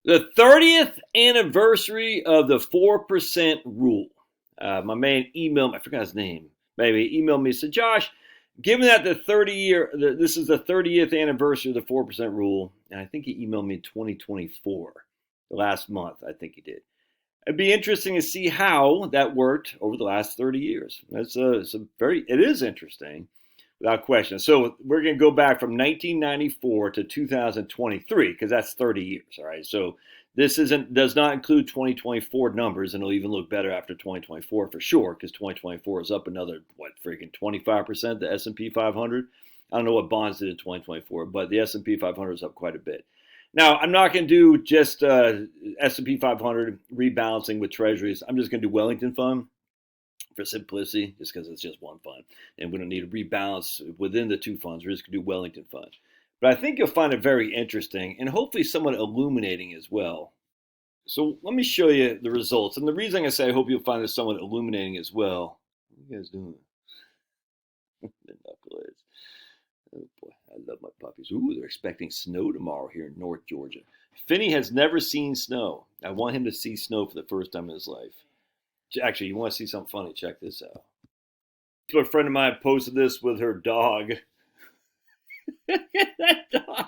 The 30th anniversary of the 4% rule. My man emailed me, I forgot his name, maybe emailed me and said, Josh, given that this is the 30th anniversary of the 4% rule, and I think he emailed me in 2024, the last month, I think he did. It'd be interesting to see how that worked over the last 30 years. It is interesting, without question. So we're going to go back from 1994 to 2023 because that's 30 years. All right. So this does not include 2024 numbers, and it'll even look better after 2024 for sure because 2024 is up another freaking 25%. The S&P 500. I don't know what bonds did in 2024, but the S&P 500 is up quite a bit. Now, I'm not going to do just S&P 500 rebalancing with treasuries. I'm just going to do Wellington Fund for simplicity, just because it's just one fund. And we don't need to rebalance within the two funds. We're just going to do Wellington Fund. But I think you'll find it very interesting and hopefully somewhat illuminating as well. So let me show you the results. And the reason I say I hope you'll find this somewhat illuminating as well. What are you guys doing? The knuckleheads. Oh boy, I love my puppies. Ooh, they're expecting snow tomorrow here in North Georgia. Finney has never seen snow. I want him to see snow for the first time in his life. Actually, you want to see something funny? Check this out. So a friend of mine posted this with her dog. That dog.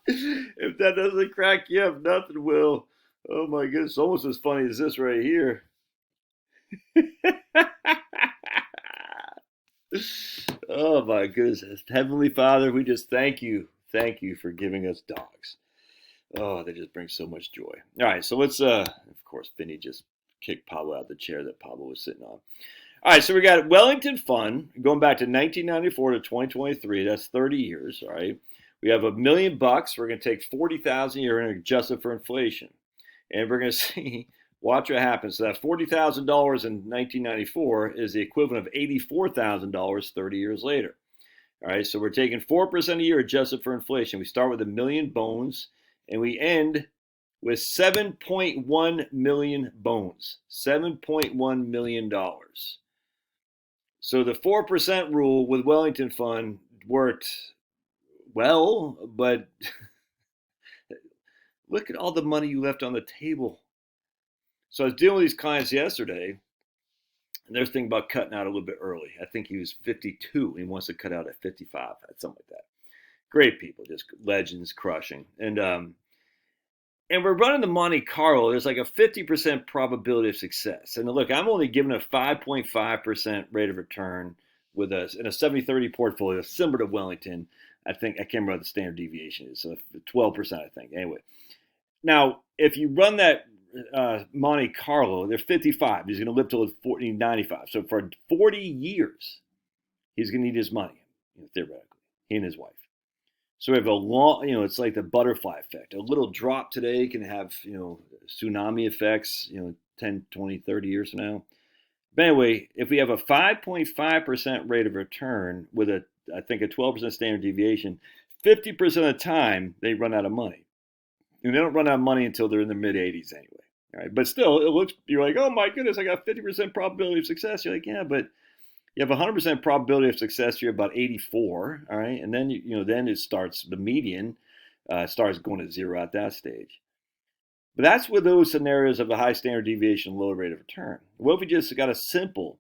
If that doesn't crack you up, nothing will. Oh my goodness, it's almost as funny as this right here. Oh my goodness. Heavenly Father, we just thank you. Thank you for giving us dogs. Oh, they just bring so much joy. All right, so let's, of course, Vinny just kicked Pablo out of the chair that Pablo was sitting on. All right, so we got Wellington Fund going back to 1994 to 2023. That's 30 years, all right? We have $1 million. We're going to take $40,000 a year and adjust it for inflation. And we're going to see, watch what happens. So that $40,000 in 1994 is the equivalent of $84,000 30 years later. All right, so we're taking 4% a year adjusted for inflation. We start with $1 million bones. And we end with 7.1 million bones, $7.1 million. So the 4% rule with Wellington Fund worked well, but look at all the money you left on the table. So I was dealing with these clients yesterday, and they're thinking about cutting out a little bit early. I think he was 52. He wants to cut out at 55, something like that. Great people, just legends, crushing. And we're running the Monte Carlo. There's like a 50% probability of success. And look, I'm only giving a 5.5% rate of return with us in a 70-30 portfolio, similar to Wellington. I think, I can't remember what the standard deviation is. So 12%, I think. Anyway. Now, if you run that Monte Carlo, they're 55. He's going to live till 95. So for 40 years, he's going to need his money, theoretically, he and his wife. So we have a long, it's like the butterfly effect. A little drop today can have, tsunami effects, 10, 20, 30 years from now. But anyway, if we have a 5.5% rate of return with I think a 12% standard deviation, 50% of the time they run out of money. And they don't run out of money until they're in their mid-80s anyway. All right? But still, you're like, oh my goodness, I got 50% probability of success. You're like, yeah, but you have 100% probability of success. You're about 84, all right? And then, then it starts, the median starts going to zero at that stage. But that's with those scenarios of the high standard deviation, low rate of return. What if we just got a simple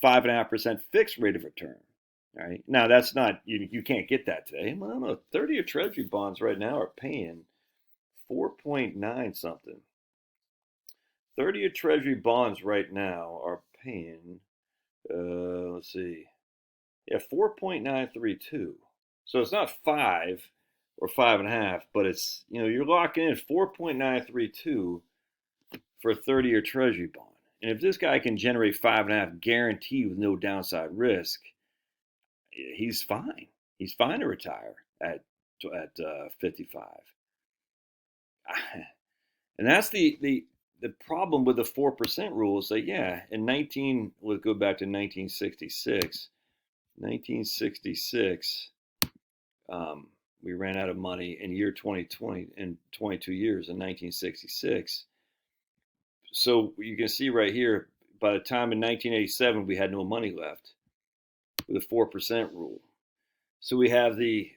5.5% fixed rate of return, all right? Now, that's not, you can't get that today. Well, I don't know, 30-year Treasury bonds right now are paying 4.9 something. 30-year Treasury bonds right now are paying, let's see, 4.932. So it's not 5 or 5.5, but it's, you're locking in 4.932 for a 30-year Treasury bond. And if this guy can generate 5.5 guaranteed with no downside risk, he's fine. He's fine to retire at 55. And that's the problem with the 4% rule is that, we'll go back to 1966. 1966, we ran out of money in year 2020 in 22 years in 1966. So you can see right here, by the time in 1987, we had no money left with the 4% rule. So we have the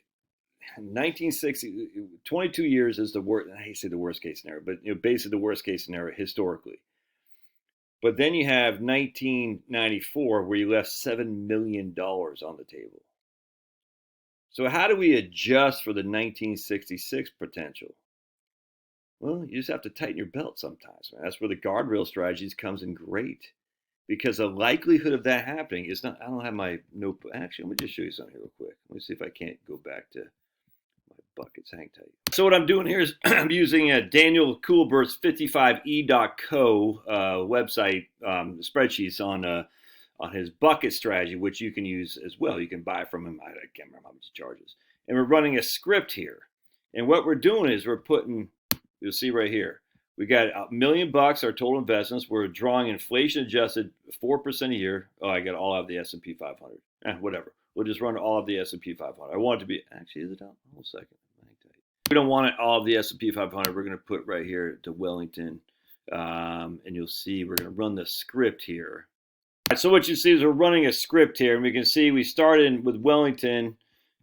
1960, 22 years is the worst. I hate to say the worst case scenario, but basically the worst case scenario historically. But then you have 1994 where you left $7 million on the table. So how do we adjust for the 1966 potential? Well, you just have to tighten your belt sometimes, man. That's where the guardrail strategies comes in great. Because the likelihood of that happening is not, I don't have my notebook. Actually, let me just show you something here real quick. Let me see if I can't go back to my buckets. Hang tight. So what I'm doing here is I'm using Daniel Kuhlberg's 55e.co website spreadsheets on his bucket strategy, which you can use as well. You can buy from him. I can't remember how much he charges. And we're running a script here. And what we're doing is we're putting, you'll see right here, we got $1 million, our total investments. We're drawing inflation adjusted 4% a year. Oh, I got all of the S&P 500. Whatever. We'll just run all of the S&P 500. I want it to be, actually, is it out? Hold a second. We don't want it all of the S&P 500. We're going to put right here to Wellington. And you'll see we're going to run the script here. All right, so what you see is we're running a script here. And we can see we started with Wellington,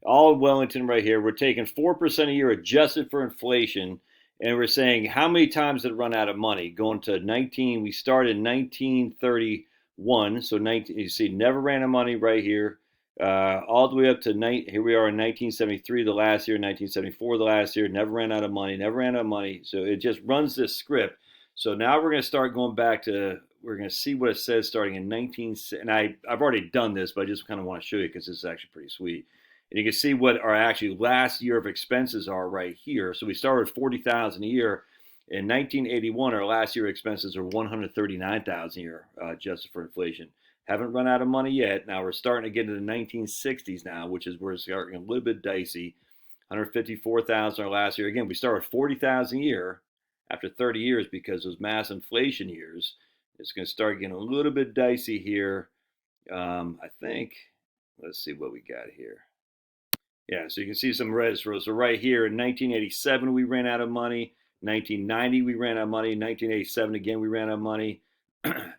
all of Wellington right here. We're taking 4% a year adjusted for inflation. And we're saying how many times did it run out of money? Going to 19, we started in 1931. So 19, you see, never ran out of money right here. All the way up to here we are in 1973, the last year, 1974, the last year, never ran out of money, never ran out of money. So it just runs this script. So now we're going to start going back to, we're going to see what it says starting in 19, and I've already done this, but I just kind of want to show you because this is actually pretty sweet. And you can see what our actually last year of expenses are right here. So we started $40,000 a year. In 1981, our last year expenses are $139,000 a year, adjusted for inflation. Haven't run out of money yet. Now we're starting to get into the 1960s now, which is where it's starting a little bit dicey. $154,000 our last year. Again, we started $40,000 a year after 30 years because those mass inflation years. It's going to start getting a little bit dicey here. I think. Let's see what we got here. Yeah, so you can see some red rows. So right here in 1987, we ran out of money. 1990, we ran out of money. 1987, again, we ran out of money.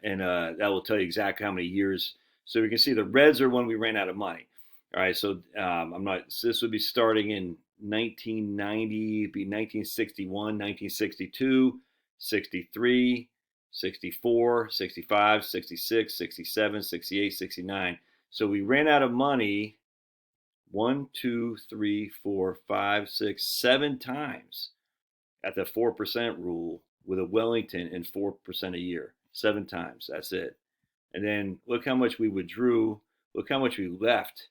And that will tell you exactly how many years. So we can see the reds are when we ran out of money. All right, so so this would be starting in 1990, it'd be 1961, 1962, 63, 64, 65, 66, 67, 68, 69. So we ran out of money 1, 2, 3, 4, 5, 6, 7 times at the 4% rule with a Wellington and 4% a year. 7 times. That's it. And then look how much we withdrew. Look how much we left.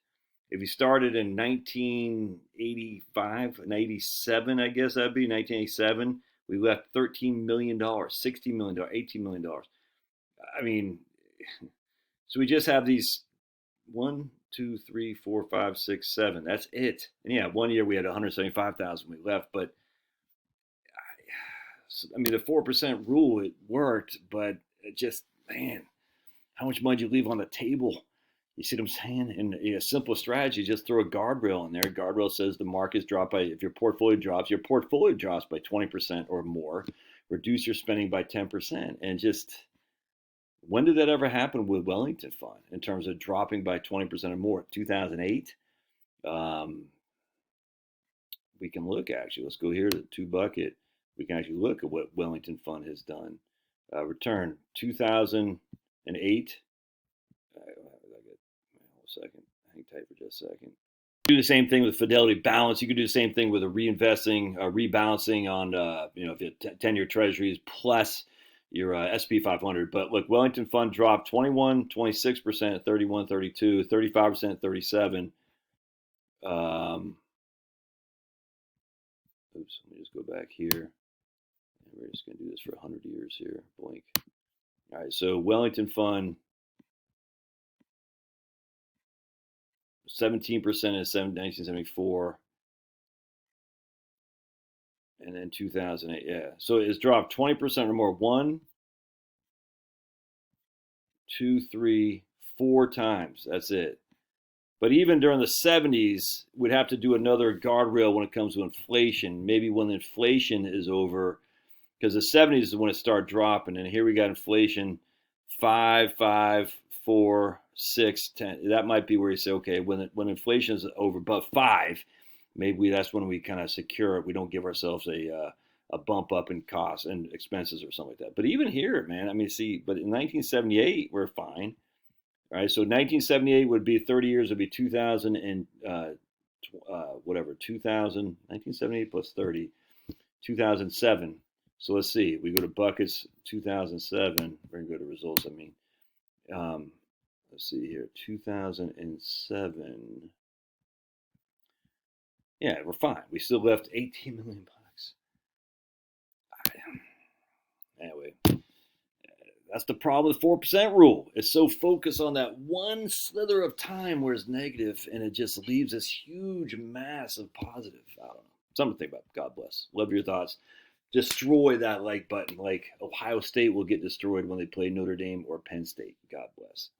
If you started in 1985, 87, I guess that'd be 1987, we left $13 million, $60 million, $18 million. I mean, so we just have these 1, 2, 3, 4, 5, 6, 7. That's it. And yeah, one year we had 175,000 we left, but I mean the 4% rule, it worked, but it just, man, how much money do you leave on the table? You see what I'm saying? And a simple strategy, just throw a guardrail in there. Guardrail says the markets drop by, if your portfolio drops by 20% or more. Reduce your spending by 10%. And just, when did that ever happen with Wellington Fund in terms of dropping by 20% or more? 2008? We can look actually. Let's go here to the 2 bucket. We can actually look at what Wellington Fund has done. Return 2008. Second, hang tight for just a second. Do the same thing with Fidelity Balance. You can do the same thing with a reinvesting, rebalancing on, if you have 10-year treasuries plus your SP 500. But look, Wellington Fund dropped 21, 26% at 31, 32, 35% at 37. Oops, let me just go back here. And we're just going to do this for 100 years here. Blink. All right, so Wellington Fund, 17% in 1974, and then 2008. Yeah, so it's dropped 20% or more. 1, 2, 3, 4 times. That's it. But even during the 70s, we'd have to do another guardrail when it comes to inflation. Maybe when inflation is over, because the 70s is when it started dropping. And here we got inflation 5, 5, 4, 6, 10. That might be where you say, okay, when inflation is over, but 5, maybe that's when we kind of secure it. We don't give ourselves a bump up in costs and expenses or something like that. But even here, man, I mean, see, but in 1978 we're fine, right? So 1978 would be 30 years. Would be 2000 and whatever 2000 1978 plus 30 2007. So let's see. We go to buckets 2007. We're gonna go to results. I mean, let's see here 2007. Yeah, we're fine. We still left 18 million bucks. Anyway, that's the problem with 4% rule. It's so focused on that one slither of time where it's negative, and it just leaves this huge mass of positive. I don't know. Something to think about. God bless. Love your thoughts. Destroy that like button. Like Ohio State will get destroyed when they play Notre Dame or Penn State. God bless.